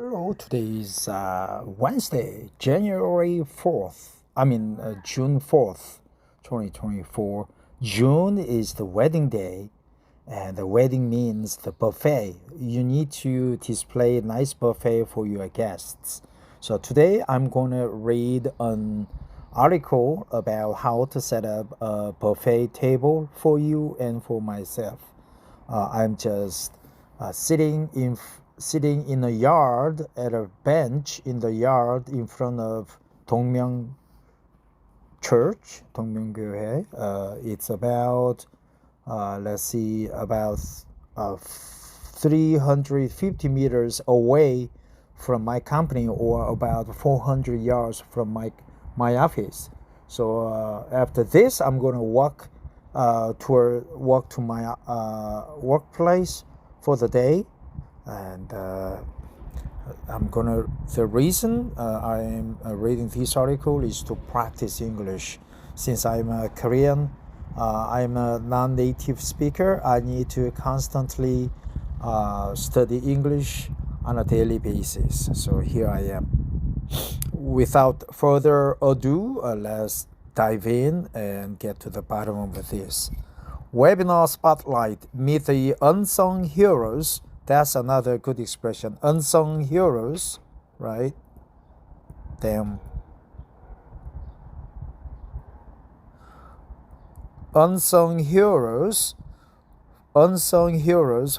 Hello, today is Wednesday, January 4th. June 4th, 2024. June is the wedding day, and the wedding means the buffet. You need to display a nice buffet for your guests. So today I'm going to read an article about how to set up a buffet table for you and for myself. I'm just sitting in a yard at a bench in the yard in front of Dongmyeong Church, Dongmyeong교회. It's about about 350 meters away from my company, or about 400 yards from my office. So after this, I'm going to walk to my workplace for the day, and the reason I am reading this article is to practice English. Since I'm a Korean, I'm a non-native speaker. I need to constantly study English on a daily basis. So here I am. Without further ado, let's dive in and get to the bottom of this. Webinar Spotlight, Meet the Unsung Heroes. That's another good expression. Unsung heroes, right? Damn. Unsung heroes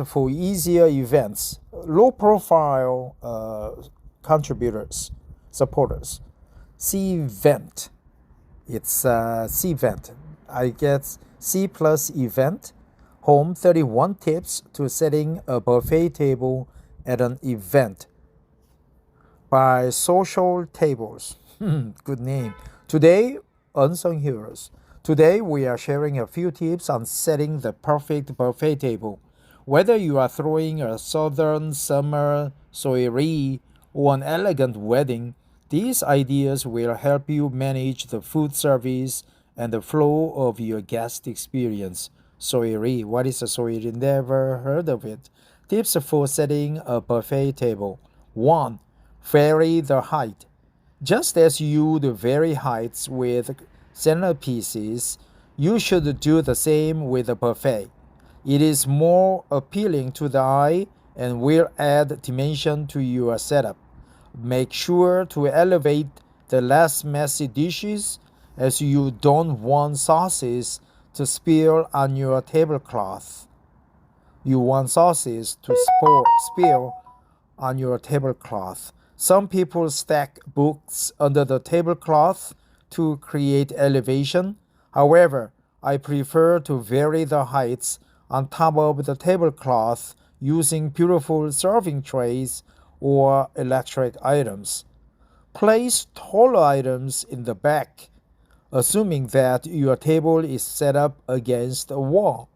for easier events. Low profile contributors, supporters. C-Vent. It's C-Vent. I get C plus event. Home 31 tips to setting a buffet table at an event by Social Tables. Good name. Today, Unsung Heroes. Today, we are sharing a few tips on setting the perfect buffet table. Whether you are throwing a southern summer soiree or an elegant wedding, these ideas will help you manage the food service and the flow of your guest experience. Soiree. What is a soiree? Never heard of it. Tips for setting a buffet table. 1. Vary the height. Just as you do vary heights with centerpieces, you should do the same with a buffet. It is more appealing to the eye and will add dimension to your setup. Make sure to elevate the less messy dishes, as you don't want sauces to spill on your tablecloth. You want sauces to spill on your tablecloth. Some people stack books under the tablecloth to create elevation. However, I prefer to vary the heights on top of the tablecloth using beautiful serving trays or electric items. Place taller items in the back, assuming that your table is set up against a wall.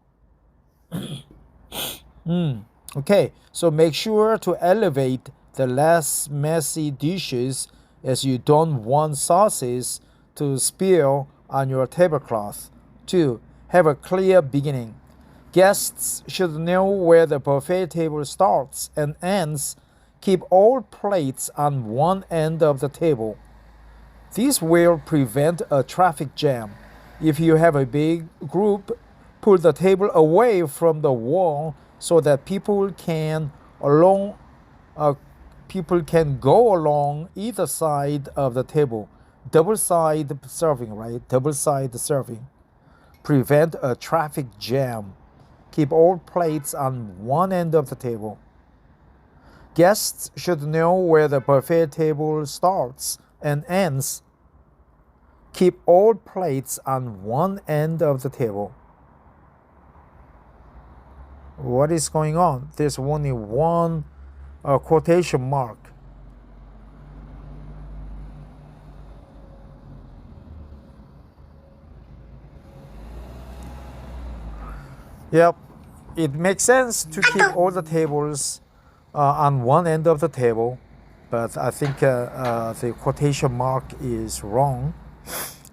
Okay, so make sure to elevate the less messy dishes, as you don't want sauces to spill on your tablecloth. 2. Have a clear beginning. Guests should know where the buffet table starts and ends. Keep all plates on one end of the table. This will prevent a traffic jam. If you have a big group, pull the table away from the wall so that people can go along either side of the table. Double side serving, right? Double side serving. Prevent a traffic jam. Keep all plates on one end of the table. Guests should know where the buffet table starts and ends. Keep all plates on one end of the table. What is going on? There's only one quotation mark. Yep, it makes sense to keep all the tables on one end of the table, but I think the quotation mark is wrong.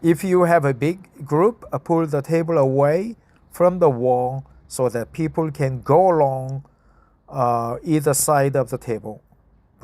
If you have a big group, pull the table away from the wall so that people can go along either side of the table.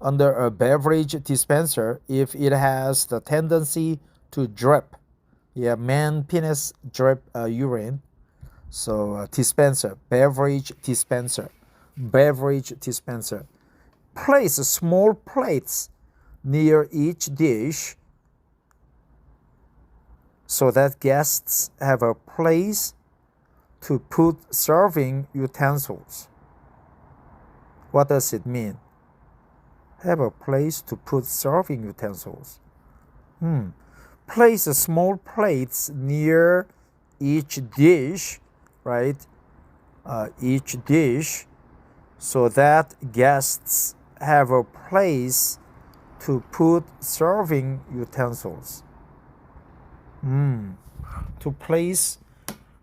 under a beverage dispenser if it has the tendency to drip. Yeah, man penis drip urine. So dispenser, beverage dispenser, beverage dispenser. Place small plates near each dish so that guests have a place to put serving utensils. What does it mean? Have a place to put serving utensils. Place small plates near each dish, right? Each dish, so that guests have a place to put serving utensils.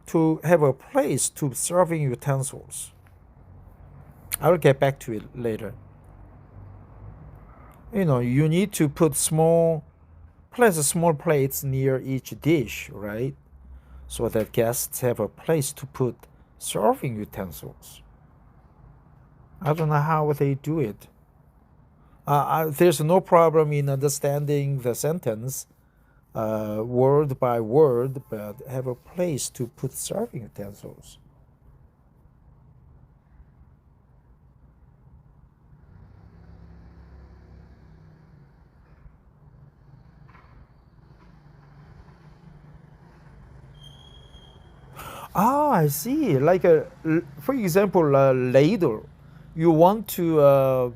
To have a place to serving utensils. I'll get back to it later. You need to place small plates near each dish, right? So that guests have a place to put serving utensils. I don't know how they do it. There's no problem in understanding the sentence word by word, but have a place to put serving utensils. I see. For example, a ladle. You want to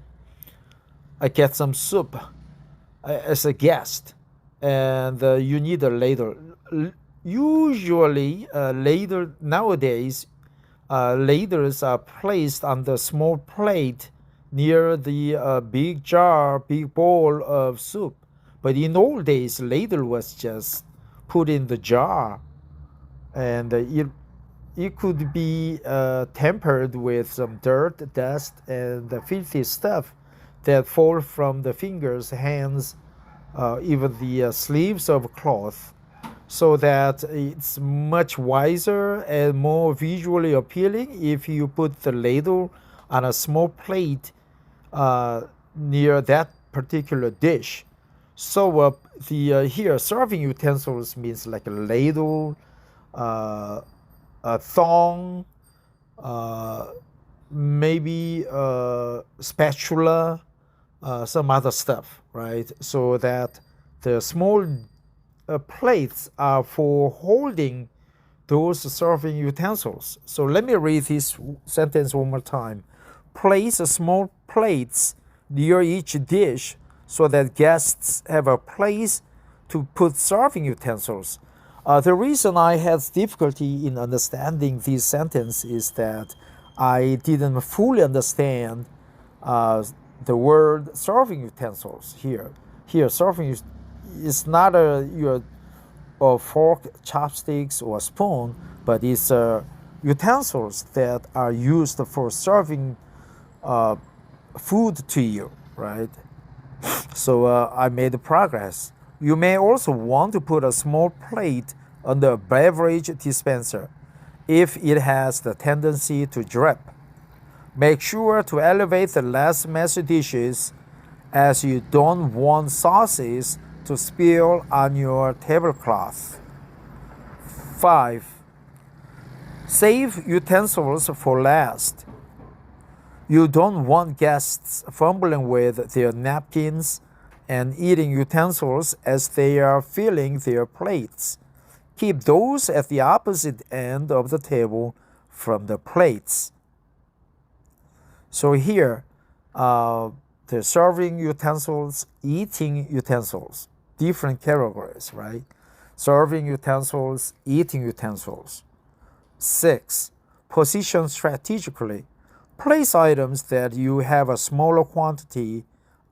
get some soup as a guest, and you need a ladle. Usually, ladle nowadays, ladles are placed on the small plate near the big bowl of soup. But in old days, ladle was just put in the jar, and it could be tempered with some dirt, dust, and the filthy stuff that fall from the fingers, hands, even the sleeves of cloth, so that it's much wiser and more visually appealing if you put the ladle on a small plate near that particular dish. So here serving utensils means like a ladle, a thong, maybe a spatula, some other stuff, right? So that the small plates are for holding those serving utensils. So let me read this sentence one more time. Place small plates near each dish so that guests have a place to put serving utensils. The reason I had difficulty in understanding this sentence is that I didn't fully understand the word serving utensils here. Here, serving is not your fork, chopsticks, or spoon, but it's utensils that are used for serving food to you, right? So I made progress. You may also want to put a small plate on the beverage dispenser if it has the tendency to drip. Make sure to elevate the less messy dishes, as you don't want sauces to spill on your tablecloth. 5. Save utensils for last. You don't want guests fumbling with their napkins and eating utensils as they are filling their plates. Keep those at the opposite end of the table from the plates. So here, the serving utensils, eating utensils, different categories, right? Serving utensils, eating utensils. 6. Position strategically. Place items that you have a smaller quantity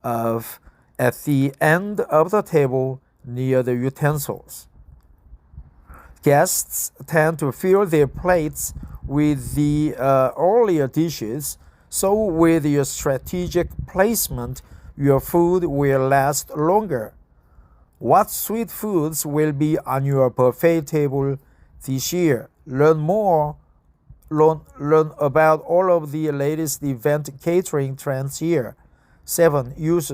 of at the end of the table near the utensils. Guests tend to fill their plates with the earlier dishes, so with your strategic placement, your food will last longer. What sweet foods will be on your buffet table this year? Learn about all of the latest event catering trends here. 7. Use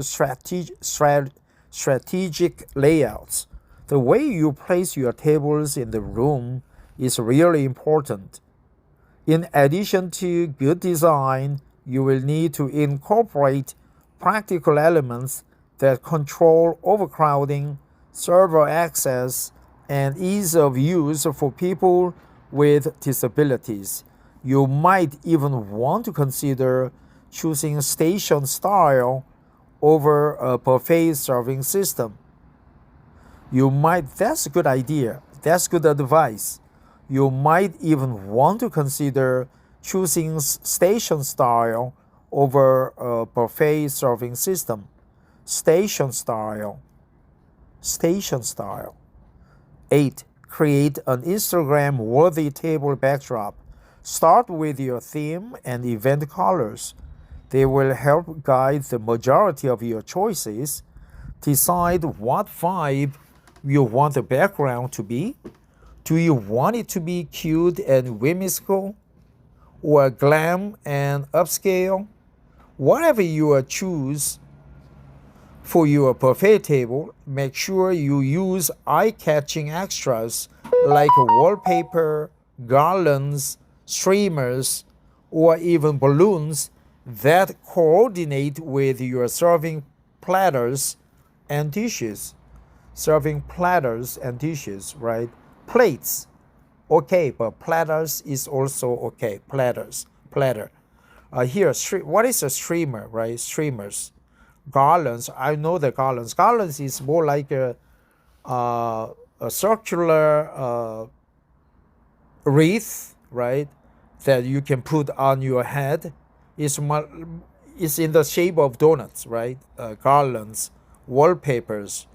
strategic layouts. The way you place your tables in the room is really important. In addition to good design, you will need to incorporate practical elements that control overcrowding, server access, and ease of use for people with disabilities. You might even want to consider choosing station style over a buffet serving system. That's a good idea. That's good advice. You might even want to consider choosing station style over a buffet serving system. Station style. 8. Create an Instagram-worthy table backdrop. Start with your theme and event colors. They will help guide the majority of your choices. Decide what vibe you want the background to be. Do you want it to be cute and whimsical, or glam and upscale? Whatever you choose for your buffet table, make sure you use eye-catching extras like wallpaper, garlands, streamers, or even balloons that coordinate with your serving platters and dishes. Right? Plates, okay, but platters is also okay. Platter. Here, what is a streamer, right? Streamers. Garlands, I know the garlands. Garlands is more like a circular wreath, right? That you can put on your head. It's in the shape of donuts, right? Garlands, wallpapers,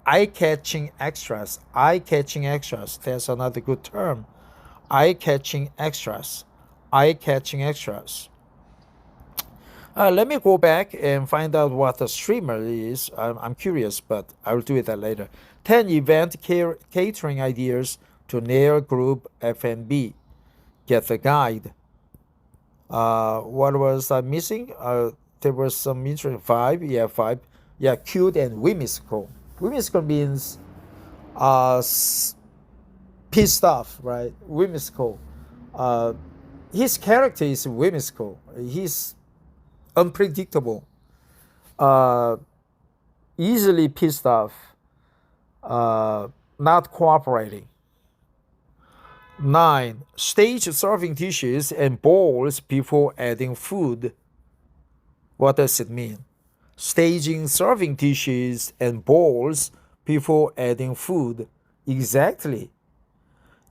eye-catching extras. That's another good term. Eye-catching extras. Let me go back and find out what a streamer is. I'm curious, but I'll do that later. 10 event catering ideas to nail group F&B. Get the guide. What was I missing? There was some interesting 5. Yeah, 5. Yeah, cute and whimsical. Whimsical means pissed off, right? Whimsical. His character is whimsical. He's unpredictable, easily pissed off, not cooperating. 9. Stage serving dishes and bowls before adding food. What does it mean? Staging serving dishes and bowls before adding food. Exactly.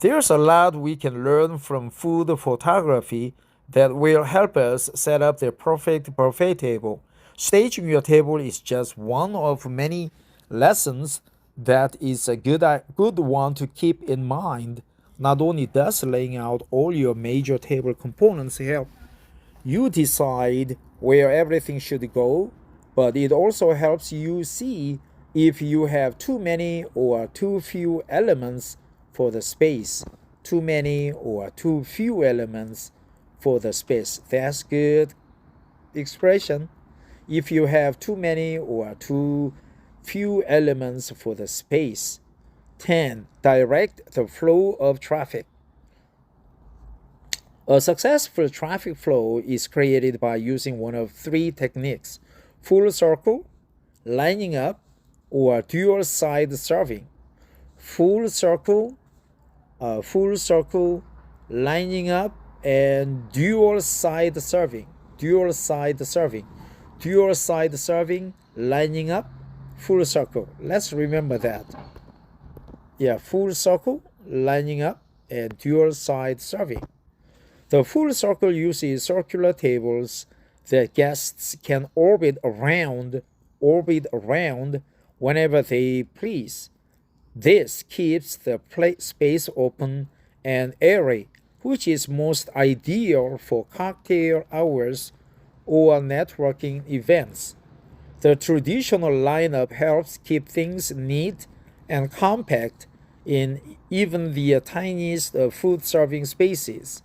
There's a lot we can learn from food photography that will help us set up the perfect buffet table. Staging your table is just one of many lessons that is a good one to keep in mind. Not only does laying out all your major table components help you decide where everything should go, but it also helps you see if you have too many or too few elements for the space. Too many or too few elements for the space. That's good expression. If you have too many or too few elements for the space. 10. Direct the flow of traffic. A successful traffic flow is created by using one of 3 techniques: full circle, lining up, or dual side serving. Full circle, lining up, and dual side serving, lining up, full circle. Let's remember that. Yeah, full circle, lining up, and dual side serving. The full circle uses circular tables that guests can orbit around whenever they please. This keeps the space open and airy, which is most ideal for cocktail hours or networking events. The traditional lineup helps keep things neat and compact in even the tiniest food serving spaces.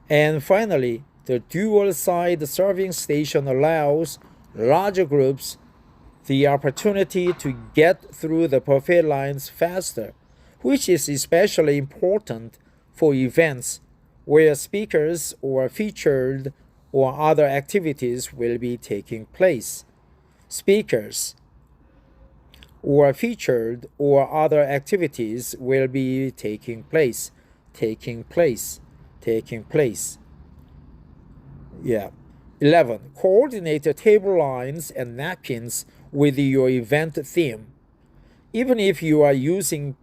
And finally, the dual side serving station allows larger groups the opportunity to get through the buffet lines faster, which is especially important for events where speakers or featured or other activities will be taking place. Speakers or featured or other activities will be taking place. Yeah. 11. Coordinate the table lines and napkins with your event theme. Even if you are using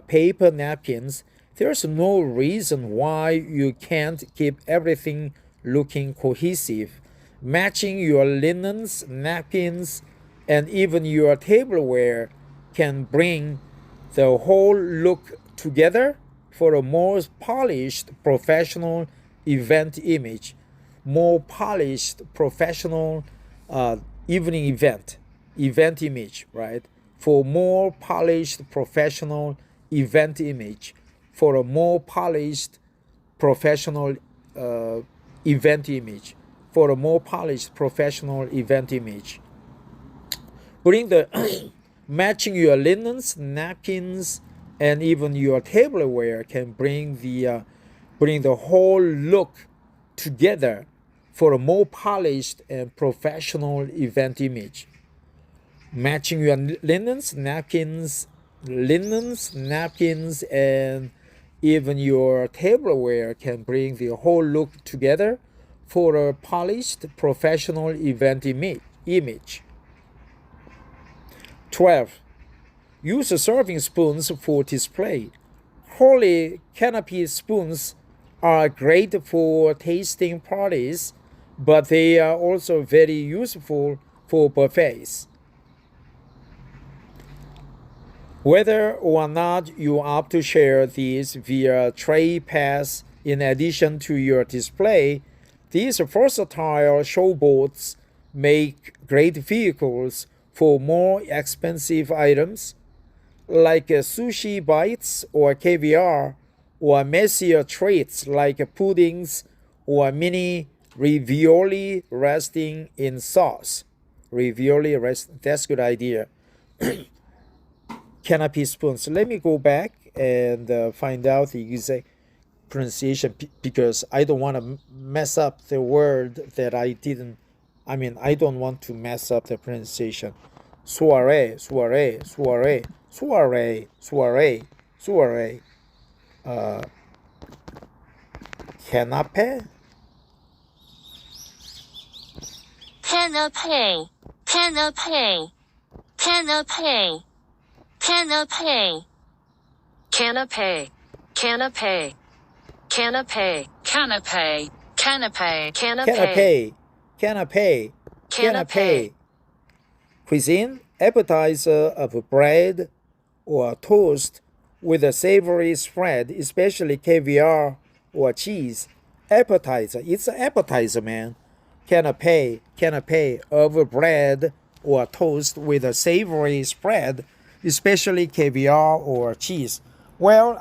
paper napkins, there's no reason why you can't keep everything looking cohesive. Matching your linens, napkins, and even your tableware can bring the whole look together for a more polished professional event image. More polished professional evening event image, right? For more polished professional event image, for a more polished professional event image, for a more polished professional event image. Bring the matching your linens, napkins, and even your tableware can bring the whole look together for a more polished and professional event image. Matching your linens, napkins, and even your tableware can bring the whole look together for a polished professional event image. 12. Use serving spoons for display. Crowley canopy spoons are great for tasting parties, but they are also very useful for buffets. Whether or not you opt to share these via tray pass in addition to your display, these versatile showboats make great vehicles for more expensive items like sushi bites or caviar, or messier treats like puddings or mini ravioli resting in sauce. That's a good idea. Canopy spoons. Let me go back and find out the exact pronunciation because I don't want to mess up the word that I didn't. I don't want to mess up the pronunciation. Soiree. Canapé. Canapé. Canapé. Canapé. Canapé. Canapé. Canapé. Canapé. Canapé. Canapé. Canapé. Canapé. Canapé. Cuisine, appetizer of bread or toast with a savory spread, especially caviar or cheese. Appetizer. It's an appetizer, man. Canapé of bread or toast with a savory spread, especially caviar or cheese. Well,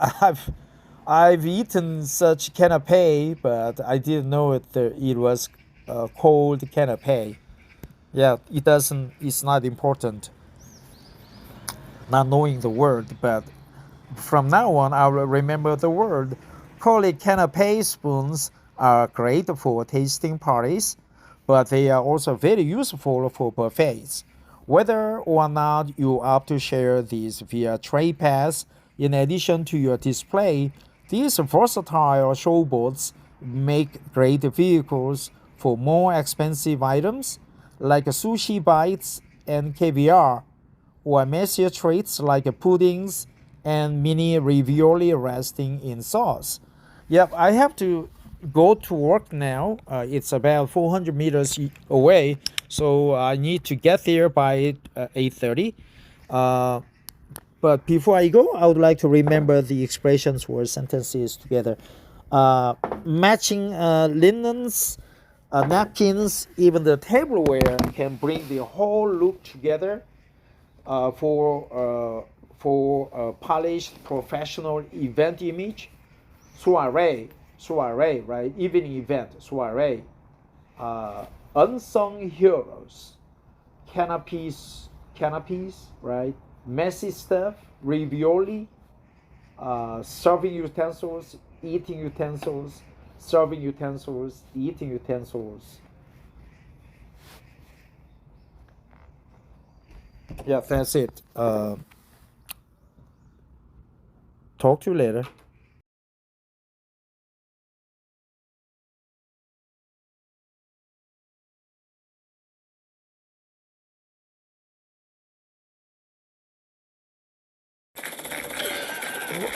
I've eaten such canapé, but I didn't know it was called canapé. Yeah, it's not important not knowing the word, but from now on I will remember the word. Collie canapé spoons are great for tasting parties, but they are also very useful for buffets. Whether or not you opt to share these via tray pass in addition to your display, these versatile showboats make great vehicles for more expensive items like sushi bites and caviar, or messier treats like puddings and mini ravioli resting in sauce. Yep, I have to go to work now. It's about 400 meters away, so I need to get there by 8:30. But before I go, I would like to remember the expressions or sentences together. Matching linens, napkins, even the tableware can bring the whole look together for a polished professional event image. Soiree, right? Evening event, soiree. Unsung heroes, canopies, right? Messy stuff, ravioli, serving utensils, eating utensils, serving utensils, eating utensils. Yeah, that's it. Talk to you later.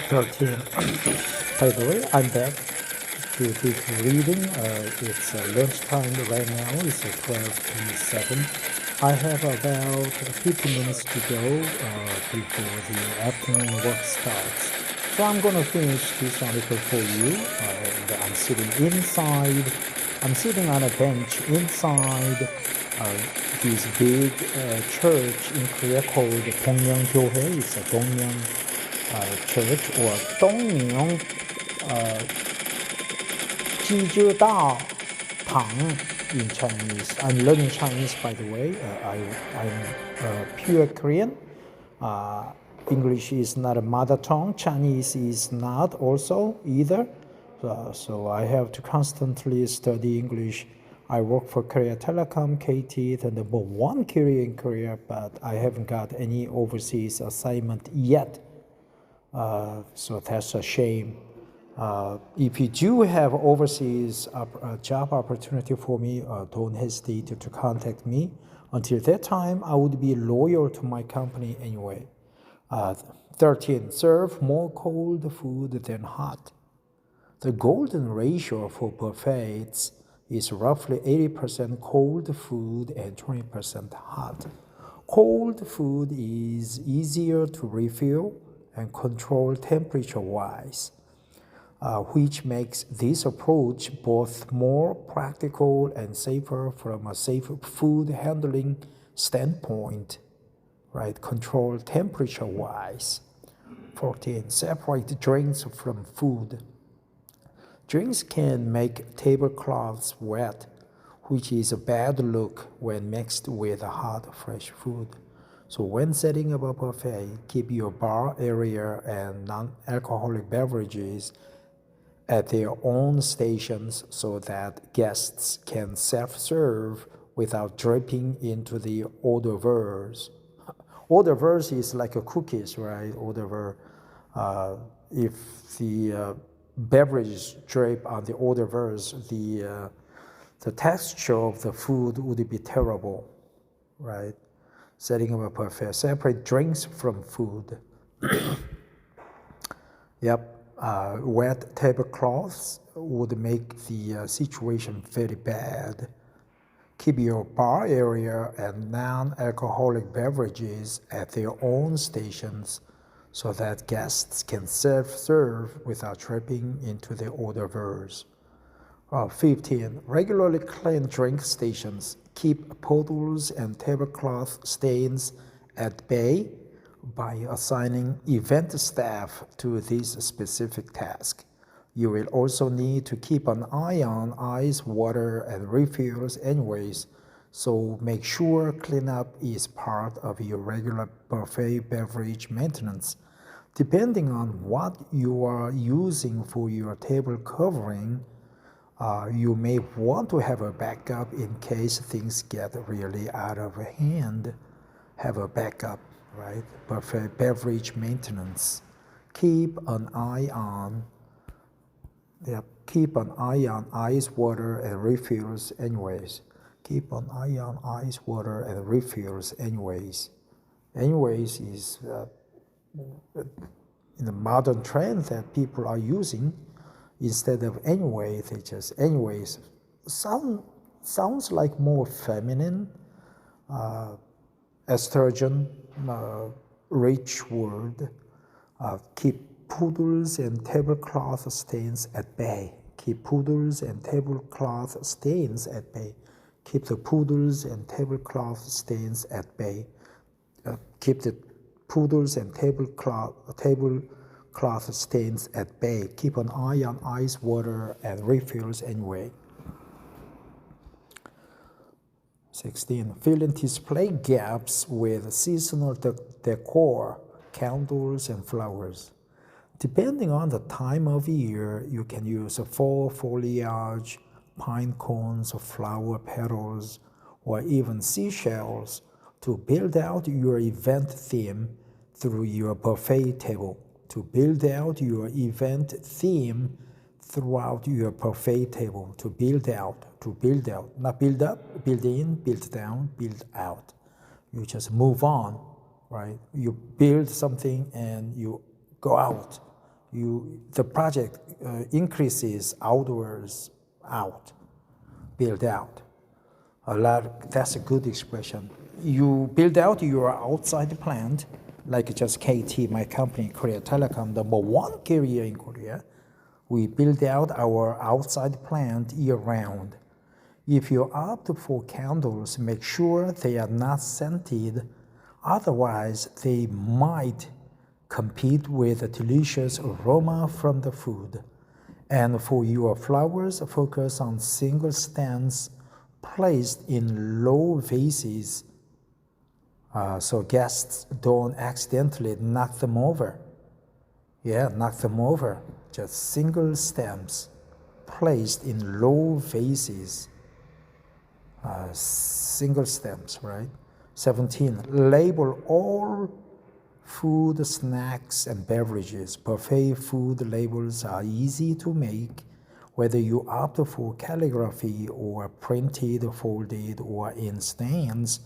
Thirteen. By the way, I'm back to this reading. It's lunchtime right now. It's 12:27. I have about 15 minutes to go before the afternoon work starts. So I'm gonna finish this article for you. And I'm sitting inside. I'm sitting on a bench inside this big church in Korea called 동명교회. It's a 동명 church or 동명 지주다 Tang in Chinese. I'm learning Chinese, by the way. I'm pure Korean. English is not a mother tongue. Chinese is not also either. So I have to constantly study English. I work for Korea Telecom, KT, the number one carrier in Korea, but I haven't got any overseas assignment yet. So that's a shame. If you do have overseas job opportunity for me, don't hesitate to contact me. Until that time, I would be loyal to my company anyway. 13. Serve more cold food than hot. The golden ratio for buffets is roughly 80% cold food and 20% hot. Cold food is easier to refill and control temperature-wise, which makes this approach both more practical and safer from a safe food handling standpoint, right? Control temperature-wise. 14. Separate drinks from food. Drinks can make tablecloths wet, which is a bad look when mixed with hot, fresh food. So when setting up a buffet, keep your bar area and non-alcoholic beverages at their own stations so that guests can self-serve without dripping into the hors d'oeuvres. Hors d'oeuvres is like a cookies, right? Hors d'oeuvre. If the beverage drip on the hors d'oeuvres, the texture of the food would be terrible, right? Setting up a buffet. Separate drinks from food. Yep. Wet tablecloths would make the situation very bad. Keep your bar area and non-alcoholic beverages at their own stations so that guests can self-serve without tripping into the hors d'oeuvres. 15. Regularly clean drink stations. Keep puddles and tablecloth stains at bay by assigning event staff to this specific task. You will also need to keep an eye on ice, water, and refills anyways, so make sure cleanup is part of your regular buffet beverage maintenance. Depending on what you are using for your table covering, you may want to have a backup in case things get really out of hand. Have a backup, right? Buffet beverage maintenance. Keep an eye on ice, water, and refills anyways. Keep an eye on ice, water, and refills anyways. Anyways is in the modern trend that people are using. Instead of anyway, they just anyways. Sounds like more feminine, estrogen, rich word. Keep poodles and tablecloth stains at bay. Keep poodles and tablecloth stains at bay. Keep the poodles and tablecloth stains at bay. Keep the poodles and tablecloth stains at bay. Keep an eye on ice, water, and refills anyway. 16. Fill in display gaps with seasonal decor, candles, and flowers. Depending on the time of year, you can use fall foliage, pine cones, flower petals, or even seashells to build out your event theme through your buffet table. To build out your event theme throughout your buffet table. To build out, not build up, build in, build down, build out. You just move on, right? You build something and you go out. The project increases outwards, out, build out. That's a good expression. You build out your outside plant, like just KT, my company, Korea Telecom, number one carrier in Korea. We build out our outside plant year-round. If you opt for candles, make sure they are not scented. Otherwise, they might compete with the delicious aroma from the food. And for your flowers, focus on single stems placed in low vases so guests don't accidentally knock them over. Yeah, knock them over. Just single stems placed in low vases. Single stems, right? 17. Label all food, snacks, and beverages. Buffet food labels are easy to make, whether you opt for calligraphy or printed, folded, or in stands.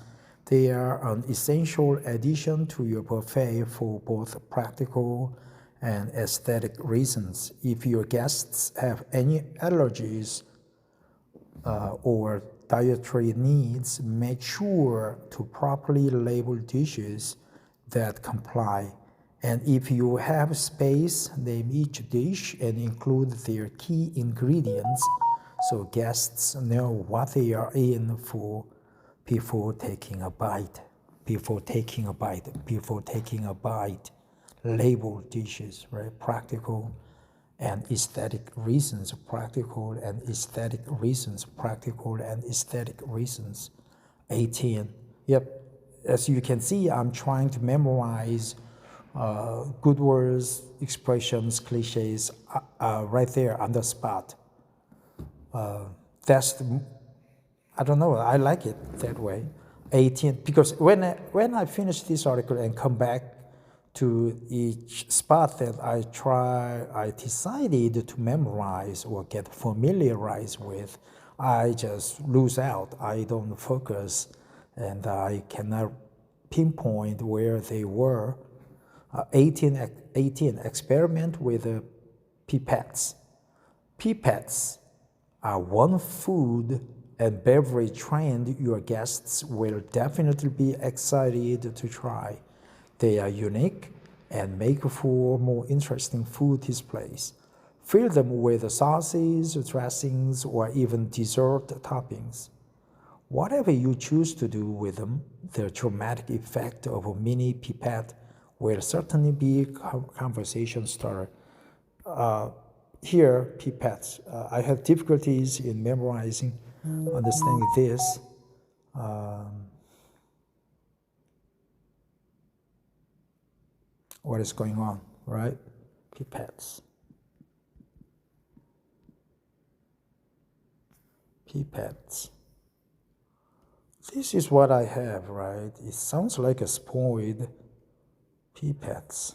They are an essential addition to your buffet for both practical and aesthetic reasons. If your guests have any allergies or dietary needs, make sure to properly label dishes that comply. And if you have space, name each dish and include their key ingredients so guests know what they are in for before taking a bite. Label dishes, right? Practical and aesthetic reasons. 18. Yep. As you can see, I'm trying to memorize good words, expressions, cliches right there on the spot. I don't know, I like it that way. 18, because when I finish this article and come back to each spot that I decided to memorize or get familiarized with, I just lose out. I don't focus and I cannot pinpoint where they were. 18, experiment with pipettes. Pipettes are one food and beverage trend your guests will definitely be excited to try. They are unique and make for more interesting food displays. Fill them with sauces, dressings, or even dessert toppings. Whatever you choose to do with them, the dramatic effect of a mini pipette will certainly be a conversation starter. Here, pipettes. I have difficulties in memorizing, understanding this. What is going on, right? Pipettes. Pipettes. This is what I have, right? It sounds like a spoiled pipettes.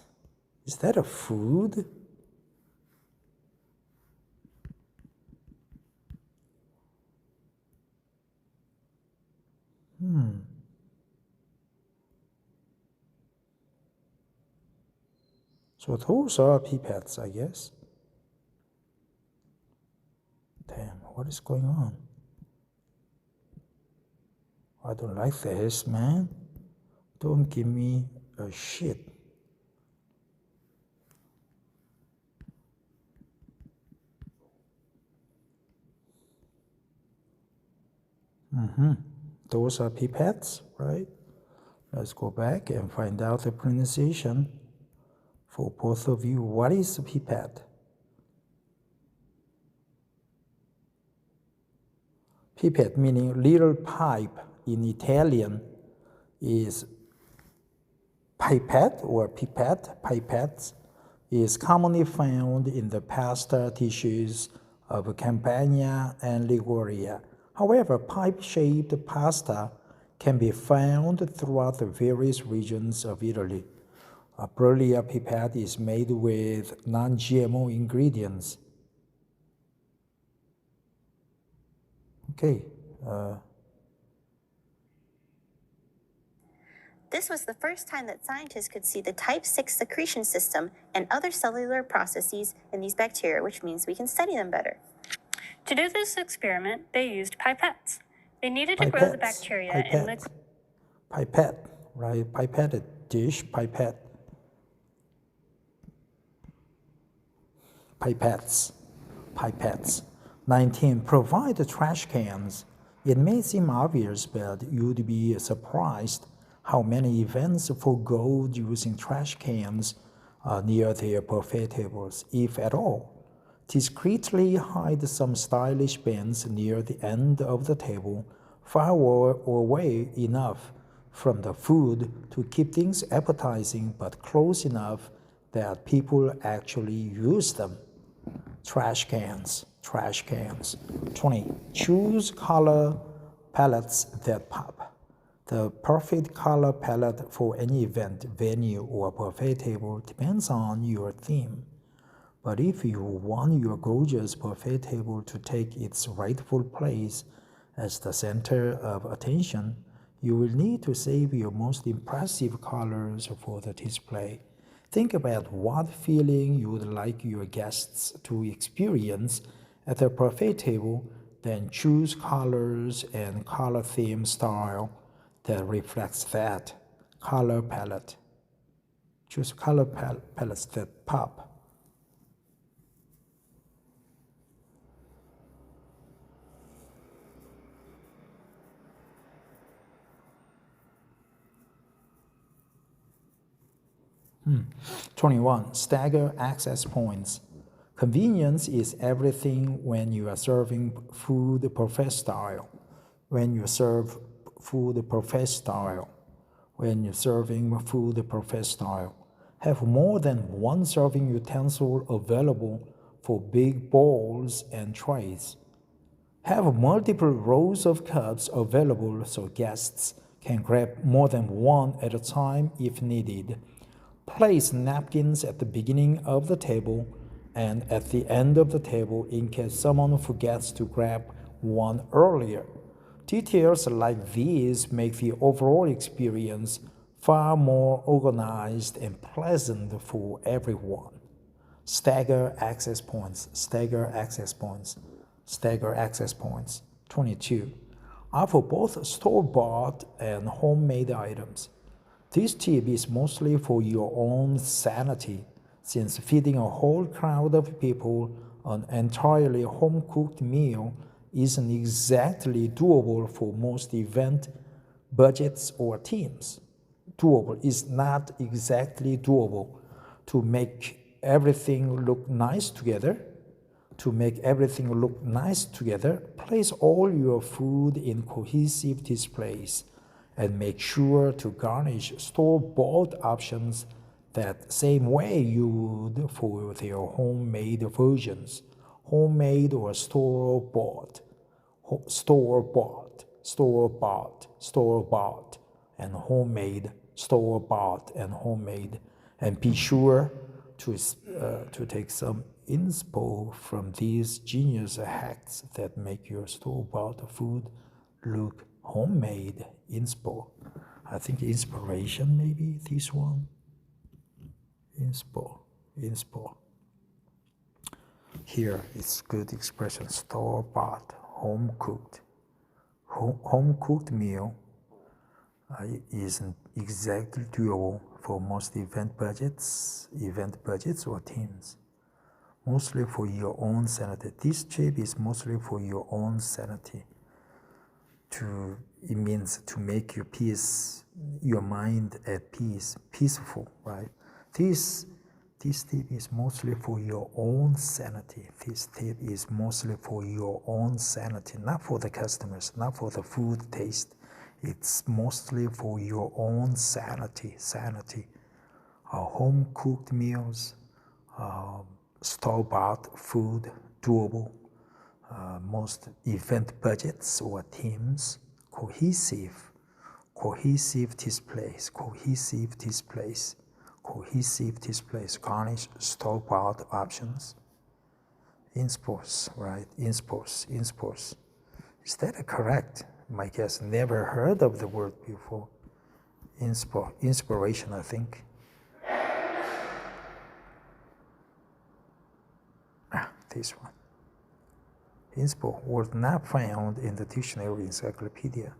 Is that a food? So those are pipettes, I guess. Damn, what is going on? I don't like this, man. Don't give me a shit. Those are pipettes, right? Let's go back and find out the pronunciation for both of you. What is a pipette? Pipette meaning little pipe in Italian is pipette or pipette. Pipettes is commonly found in the pasta tissues of Campania and Liguria. However, pipe-shaped pasta can be found throughout the various regions of Italy. A Bruglia pipette is made with non-GMO ingredients. Okay. This was the first time that scientists could see the type 6 secretion system and other cellular processes in these bacteria, which means we can study them better. To do this experiment, they used pipettes. They needed to grow the bacteria in liquid. Pipette, right? Pipette, dish, pipette. Pipettes. 19. Provide the trash cans. It may seem obvious, but you'd be surprised how many events forego using trash cans near their buffet tables, if at all. Discreetly hide some stylish bins near the end of the table, far away enough from the food to keep things appetizing but close enough that people actually use them. Trash cans. 20. Choose color palettes that pop. The perfect color palette for any event, venue, or buffet table depends on your theme. But if you want your gorgeous buffet table to take its rightful place as the center of attention, you will need to save your most impressive colors for the display. Think about what feeling you would like your guests to experience at the buffet table, then choose colors and color theme style that reflects that color palette. Choose color palettes that pop. Hmm. 21. Stagger access points. Convenience is everything when you are serving food buffet style. When you serve food buffet style. When you're serving food buffet style. Have more than one serving utensil available for big bowls and trays. Have multiple rows of cups available so guests can grab more than one at a time if needed. Place napkins at the beginning of the table and at the end of the table in case someone forgets to grab one earlier. Details like these make the overall experience far more organized and pleasant for everyone. Stagger access points. 22. Offer both store-bought and homemade items. This tip is mostly for your own sanity, since feeding a whole crowd of people an entirely home-cooked meal isn't exactly doable for most event budgets or teams. Is not exactly doable. To make everything look nice together, place all your food in cohesive displays and make sure to garnish store-bought options that same way you would for their homemade versions. Homemade or store-bought, and homemade, store-bought and homemade. And be sure to take some inspo from these genius hacks that make your store-bought food look homemade. Inspo. I think inspiration, maybe this one. Inspo. Here it's good expression. Store-bought, home-cooked. Home-cooked meal isn't exactly doable for most event budgets or teams. Mostly for your own sanity. This tip is mostly for your own sanity. It means to make your mind at peace, peaceful, right? This tip is mostly for your own sanity. This tip is mostly for your own sanity, not for the customers, not for the food taste. It's mostly for your own sanity. Home-cooked meals, store-bought food, doable. Most event budgets or teams, cohesive displays, garnish store-bought options. Inspos, right? Inspos. Is that correct? My guess, never heard of the word before. Inspiration, I think. This one. Inspo, word not found in the dictionary encyclopedia.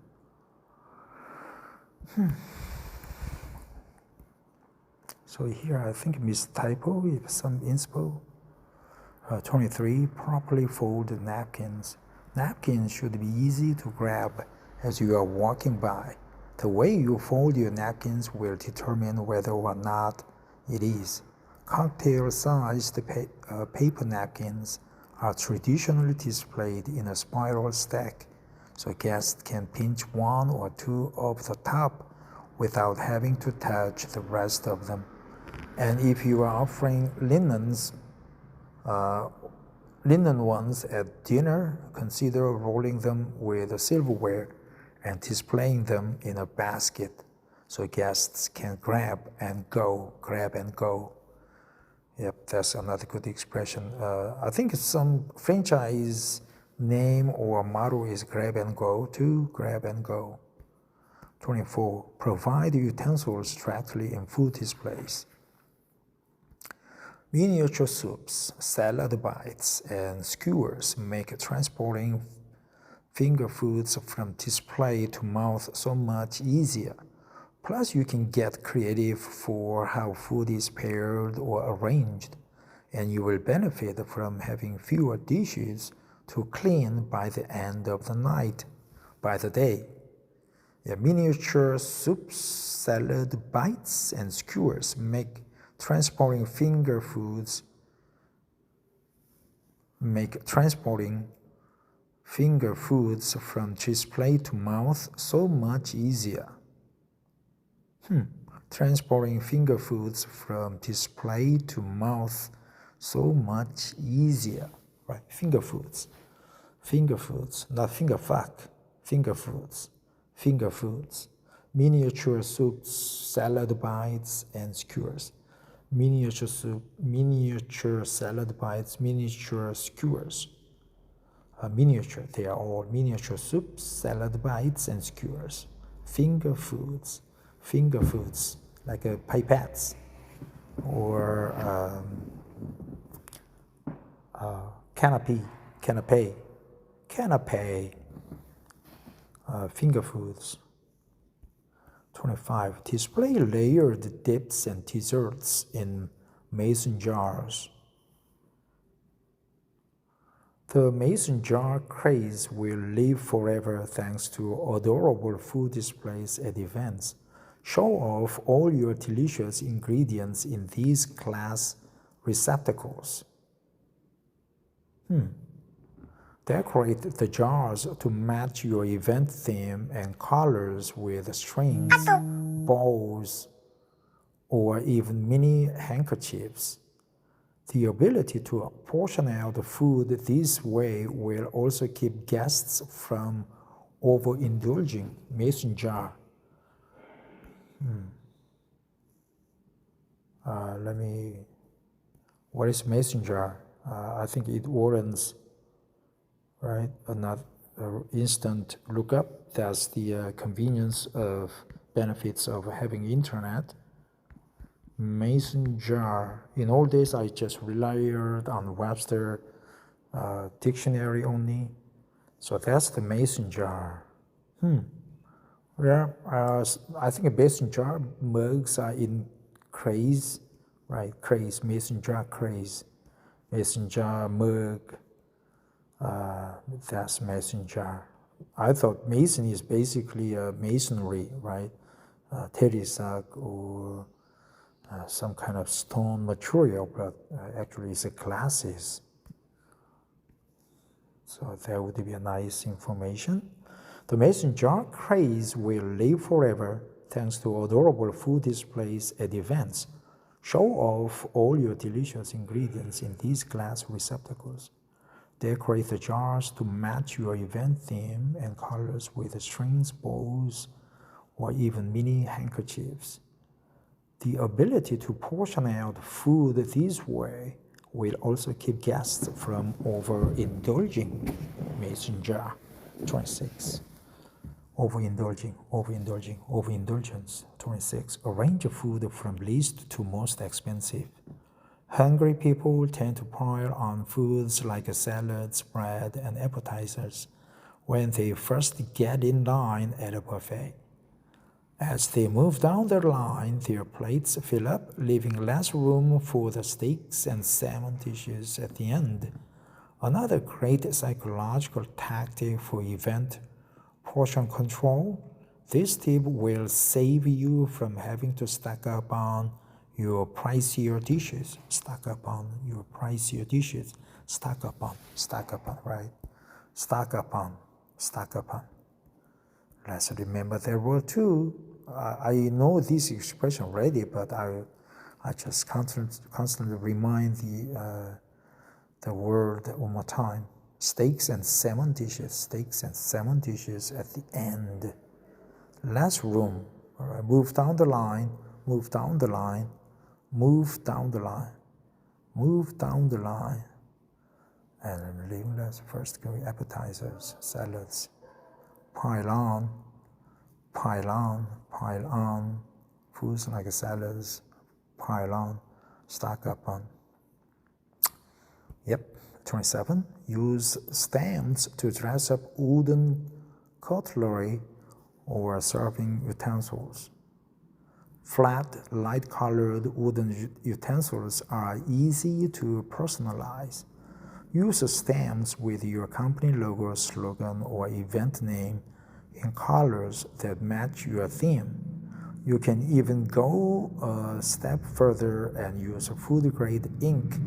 So here I think mistypo, if some inspo. 23, properly folded napkins. Napkins should be easy to grab as you are walking by. The way you fold your napkins will determine whether or not it is. Cocktail-sized paper napkins are traditionally displayed in a spiral stack, so guests can pinch one or two off the top without having to touch the rest of them. And if you are offering linen ones at dinner, consider rolling them with silverware and displaying them in a basket so guests can grab and go. Yep, that's another good expression. I think some franchise name or motto is grab and go too, grab and go. 24, provide utensils directly in food displays. Miniature soups, salad bites, and skewers make transporting finger foods from display to mouth so much easier. Plus, you can get creative for how food is paired or arranged, and you will benefit from having fewer dishes to clean by the end of the day. Miniature soups, salad bites, and skewers make transporting finger foods from display to mouth so much easier. Transporting finger foods from display to mouth so much easier. Right? Finger foods, not finger fuck. Finger foods. Miniature soups, salad bites, and skewers. Miniature soup, miniature salad bites, miniature skewers. Miniature, they are all miniature soups, salad bites, and skewers. Finger foods, like pipettes or canapé, finger foods. 25, display layered dips and desserts in mason jars. The mason jar craze will live forever thanks to adorable food displays at events. Show off all your delicious ingredients in these glass receptacles. Decorate the jars to match your event theme and colors with strings, bows, or even mini handkerchiefs. The ability to portion out the food this way will also keep guests from overindulging. Mason jar. What is mason jar? I think it warrants, right, another instant lookup. That's the convenience of benefits of having internet. Mason jar. In old days, I just relied on Webster dictionary only. So that's the mason jar. I think a mason jar mugs are in craze, right? Craze, mason jar craze. Mason jar mug. That's mason jar. I thought mason is basically masonry, right? Terry-sack or some kind of stone material, but actually it's a glasses. So that would be a nice information. The mason jar craze will live forever thanks to adorable food displays at events. Show off all your delicious ingredients in these glass receptacles. Decorate the jars to match your event theme and colors with strings, bows, or even mini handkerchiefs. The ability to portion out food this way will also keep guests from overindulging. Mason jar 26. Overindulgence 26. Arrange food from least to most expensive. Hungry people tend to pile on foods like salads, bread, and appetizers when they first get in line at a buffet. As they move down the line, their plates fill up, leaving less room for the steaks and salmon dishes at the end. Another great psychological tactic for event portion control. This tip will save you from having to stock up on your pricier dishes. Stock up on, right? Stock up on. Let's remember there were two. I know this expression already, but I just constantly remind the word one more time. Steaks and salmon dishes at the end. Less room. All right. Move down the line. And leave less first go appetizers, salads. Pile on. Foods like salads, pile on, stock up on. Yep, 27. Use stands to dress up wooden cutlery or serving utensils. Flat, light-colored wooden utensils are easy to personalize. Use stamps with your company logo, slogan, or event name in colors that match your theme. You can even go a step further and use food-grade ink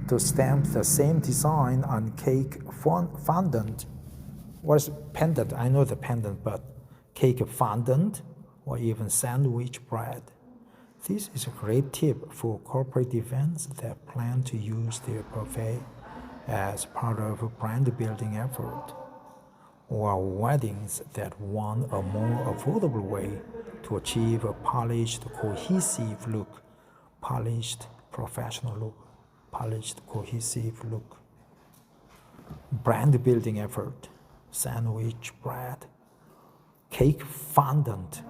to stamp the same design on cake fondant. What is pendant? I know the pendant, but cake fondant or even sandwich bread. This is a great tip for corporate events that plan to use their buffet as part of a brand building effort, or weddings that want a more affordable way to achieve a polished, cohesive look. Brand building effort, sandwich bread, cake fondant.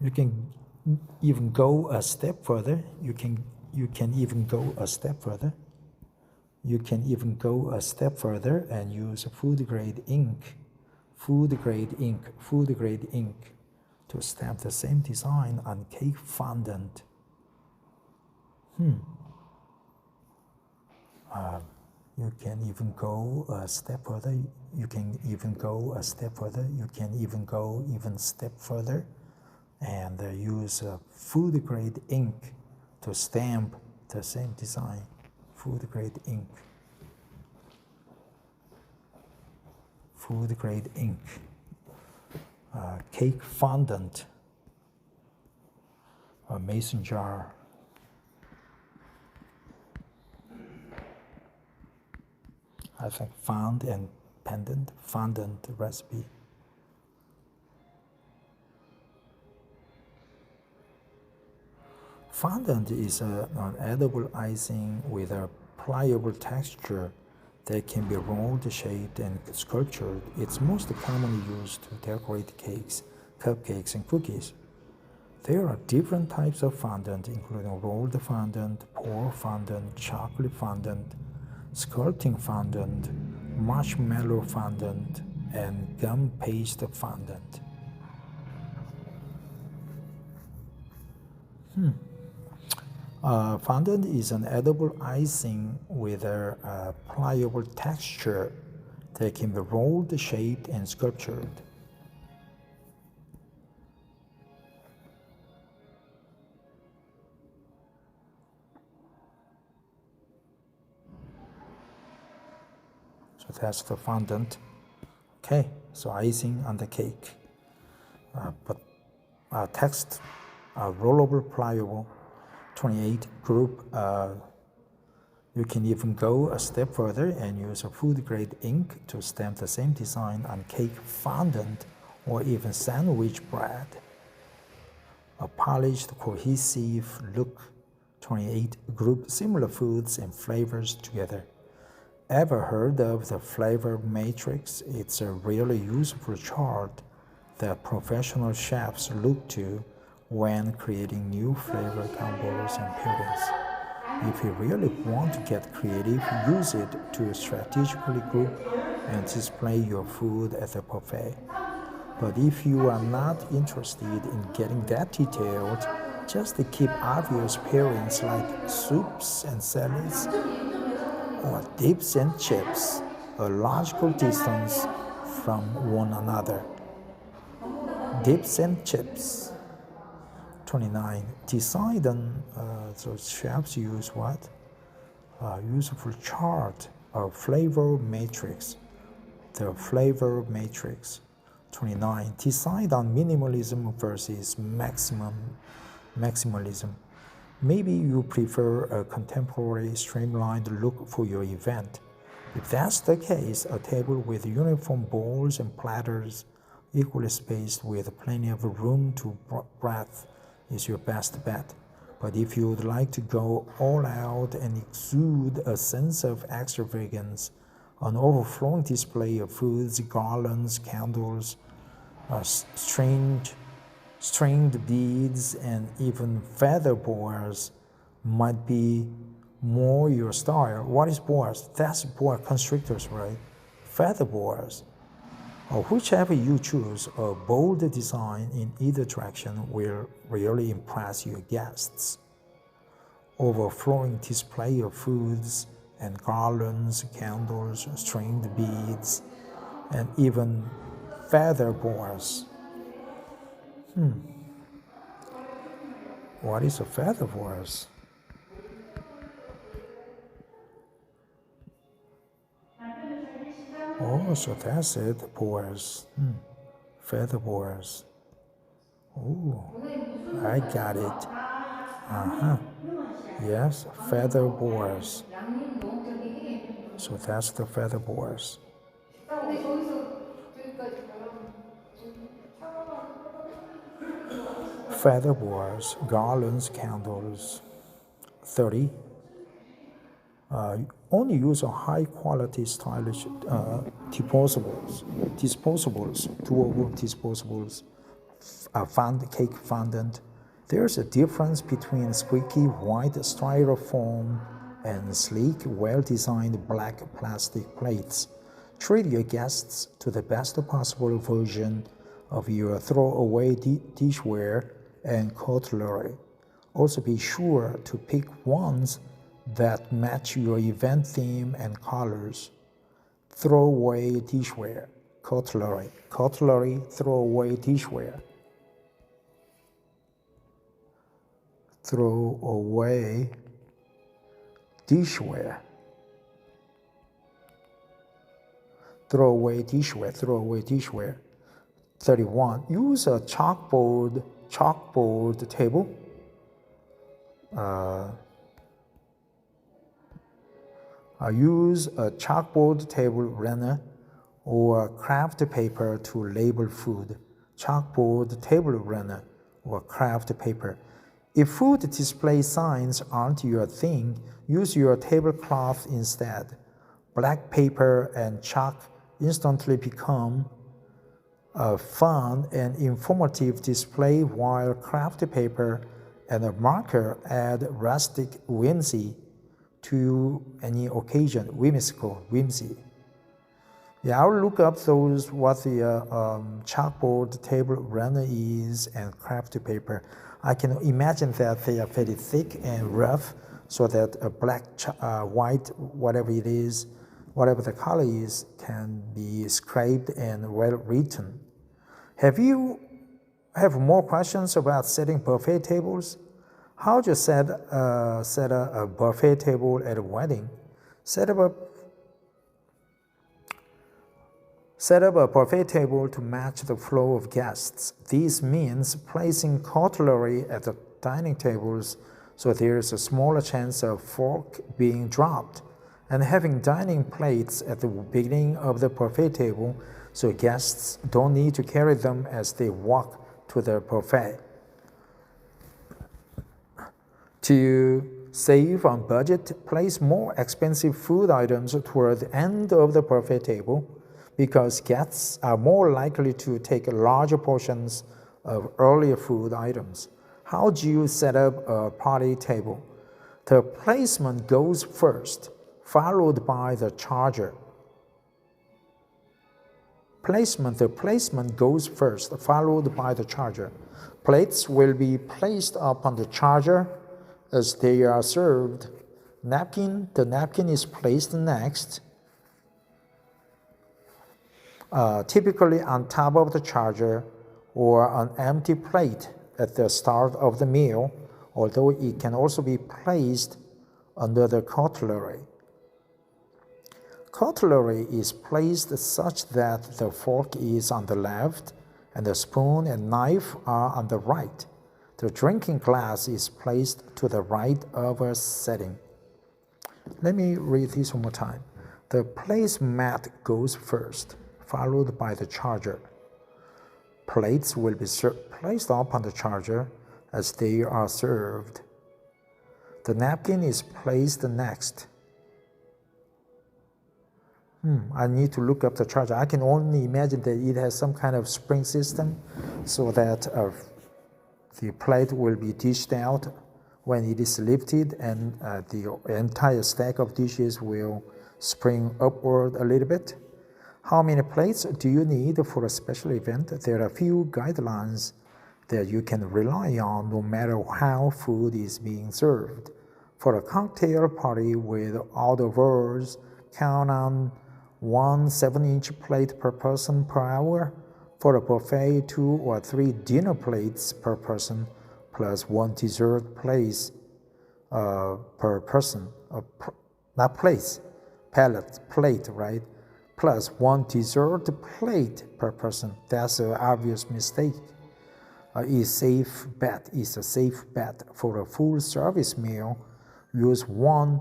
You can even go a step further. You can even go a step further and use food-grade ink to stamp the same design on cake fondant. You can even go a step further and use food-grade ink to stamp the same design. Food-grade ink. Cake fondant. A mason jar. I think fondant recipe. Fondant is an edible icing with a pliable texture that can be rolled, shaped, and sculptured. It's most commonly used to decorate cakes, cupcakes, and cookies. There are different types of fondant, including rolled fondant, pour fondant, chocolate fondant, sculpting fondant, marshmallow fondant, and gum paste fondant. Fondant is an edible icing with a pliable texture that can be rolled, shaped, and sculptured. So that's the fondant. Okay, so icing on the cake. Text, rollable, pliable. 28 group. You can even go a step further and use a food-grade ink to stamp the same design on cake fondant or even sandwich bread. A polished, cohesive look. 28 group similar foods and flavors together. Ever heard of the flavor matrix? It's a really useful chart that professional chefs look to when creating new flavor combos and pairings. If you really want to get creative, use it to strategically group and display your food at the buffet. But if you are not interested in getting that detailed, just keep obvious pairings like soups and salads or dips and chips a logical distance from one another. Dips and chips. 29. Decide on, so chefs use what? Useful chart of flavor matrix. The flavor matrix. 29. Decide on minimalism versus maximalism. Maybe you prefer a contemporary, streamlined look for your event. If that's the case, a table with uniform bowls and platters, equally spaced with plenty of room to breathe, is your best bet. But if you'd like to go all out and exude a sense of extravagance, an overflowing display of foods, garlands, candles, stringed beads, and even feather boas might be more your style. What is boas? That's boa constrictors, right? Feather boas. Or whichever you choose, a bold design in either direction will really impress your guests. Overflowing display of foods and garlands, candles, stringed beads, and even feather boas. What is a feather boas? Oh, so that's it, boas. Feather boas. Oh, I got it. Yes, feather boas. So that's the feather boas. Feather boas, garlands, candles. 30. Only use a high-quality, stylish disposables, doable disposables, cake fondant. There's a difference between squeaky white styrofoam and sleek, well-designed black plastic plates. Treat your guests to the best possible version of your throwaway dishware and cutlery. Also be sure to pick ones that match your event theme and colors. Throwaway dishware, cutlery, throwaway dishware. Throwaway dishware. Throwaway dishware. 31. Use a chalkboard table. Use a chalkboard table runner or craft paper to label food. Chalkboard table runner or craft paper. If food display signs aren't your thing, use your tablecloth instead. Black paper and chalk instantly become a fun and informative display, while craft paper and a marker add rustic whimsy to any occasion. Whimsy. Yeah, I'll look up what the chalkboard table runner is and craft paper. I can imagine that they are very thick and rough, so that a black, white, whatever it is, whatever the color is, can be scraped and well written. Have more questions about setting buffet tables? How do you set a buffet table at a wedding? Set up Set up a buffet table to match the flow of guests. This means placing cutlery at the dining tables so there is a smaller chance of fork being dropped, and having dining plates at the beginning of the buffet table so guests don't need to carry them as they walk to the buffet. To save on budget, place more expensive food items toward the end of the buffet table because guests are more likely to take larger portions of earlier food items. How do you set up a party table? The placement goes first, followed by the charger. The placement goes first, followed by the charger. Plates will be placed upon the charger as they are served. The napkin is placed next, typically on top of the charger or an empty plate at the start of the meal, although it can also be placed under the cutlery. Cutlery is placed such that the fork is on the left and the spoon and knife are on the right. The drinking glass is placed to the right of a setting. Let me read this one more time. The placemat goes first, followed by the charger. Plates will be placed upon the charger as they are served. The napkin is placed next. I need to look up the charger. I can only imagine that it has some kind of spring system so that the plate will be dished out when it is lifted, and the entire stack of dishes will spring upward a little bit. How many plates do you need for a special event? There are a few guidelines that you can rely on no matter how food is being served. For a cocktail party with hors d'oeuvres, count on 1 7-inch plate per person per hour. For a buffet, 2 or 3 dinner plates per person, plus 1 dessert plate per person. Not plates, plate, right? Plus 1 dessert plate per person. That's an obvious mistake. It's a safe bet for a full service meal. Use 1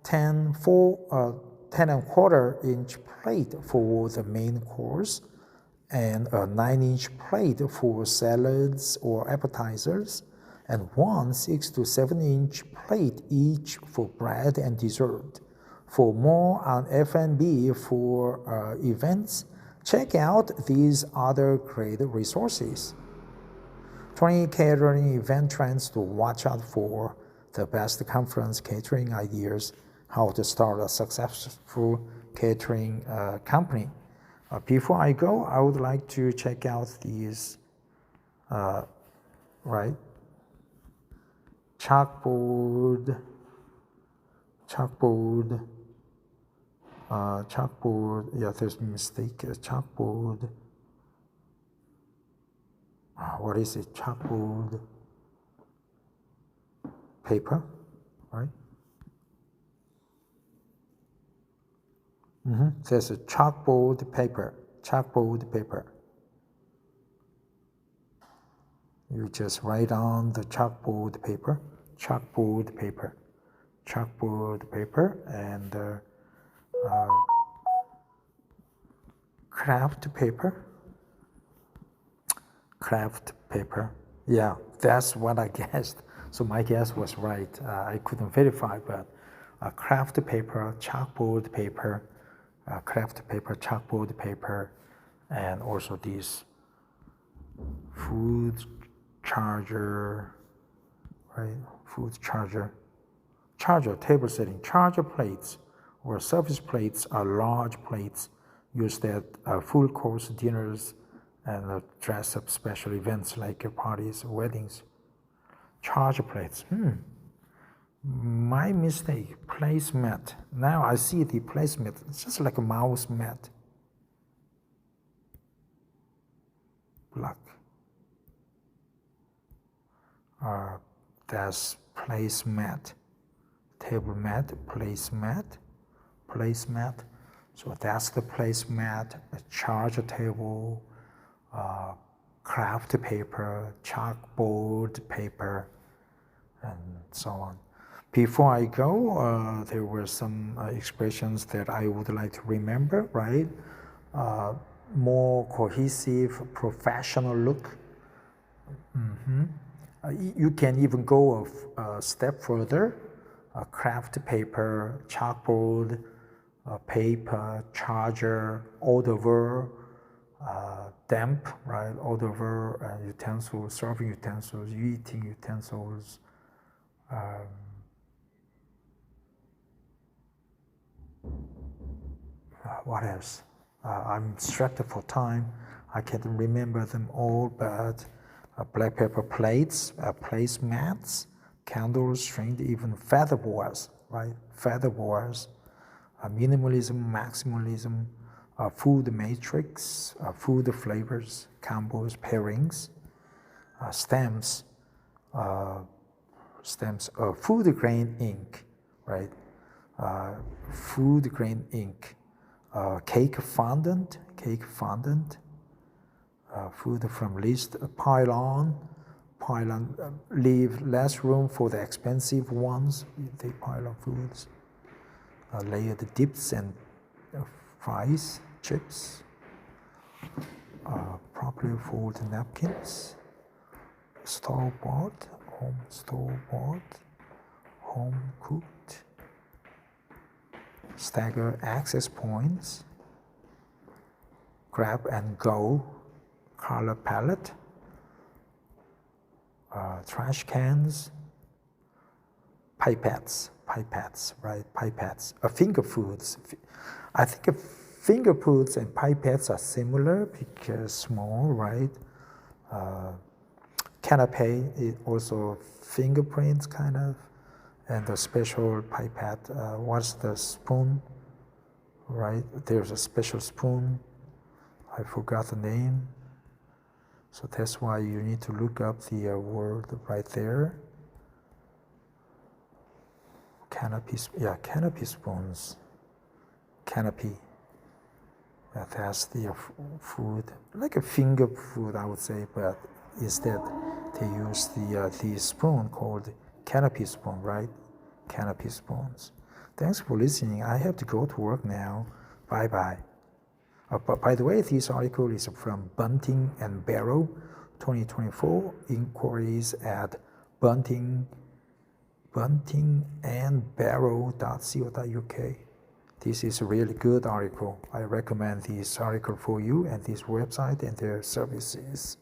10.25-inch plate for the main course and a 9-inch plate for salads or appetizers, and 1 6 to 7-inch plate each for bread and dessert. For more on F&B for events, check out these other great resources. 20 catering event trends to watch out for, the best conference catering ideas, how to start a successful catering company. Before I go, I would like to check out these, chalkboard, yeah, there's a mistake, chalkboard, what is it, chalkboard paper, right? There's a chalkboard paper. You just write on the chalkboard paper, and craft paper. Yeah, that's what I guessed. So my guess was right. I couldn't verify, but craft paper, chalkboard paper, chalkboard paper, and also this food charger, right? Charger, table setting. Charger plates or service plates are large plates used at full course dinners and dress up special events like parties, weddings. Charger plates. My mistake, placemat. Now I see the placemat. It's just like a mouse mat. Black. That's placemat. Table mat, placemat. So that's the placemat, a charger table, craft paper, chalkboard paper, and so on. Before I go, there were some expressions that I would like to remember, right? More cohesive, professional look. You can even go a step further. Craft paper, chalkboard, paper, charger, hors d'oeuvre, damp, right? Hors d'oeuvre, utensils, serving utensils, eating utensils. What else? I'm strapped for time. I can't remember them all, but black paper plates, placemats, candles, stringed, even feather boas, right? Feather boas, minimalism, maximalism, food matrix, food flavors, combos, pairings, stamps, food grain ink, right? Food grain ink, cake fondant, food from list, pylon, leave less room for the expensive ones, they pile on foods, layered dips and fries, chips, properly folded napkins, store-bought, home cooked, stagger access points, grab and go, color palette, trash cans, pipettes, right? Pipettes, finger foods. I think finger foods and pipettes are similar because small, right? Canapé is also fingerprints, kind of, and the special pipette. What's the spoon, right? There's a special spoon. I forgot the name. So that's why you need to look up the word right there. Canopy, yeah, canopy spoons. Canopy. That's the food, like a finger food, I would say, but instead they use the spoon called canopy spoon, right? Canopy spoons. Thanks for listening. I have to go to work now. Bye-bye. But by the way, this article is from Bunting and Barrow, 2024. Inquiries at buntingandbarrow.co.uk. This is a really good article. I recommend this article for you and this website and their services.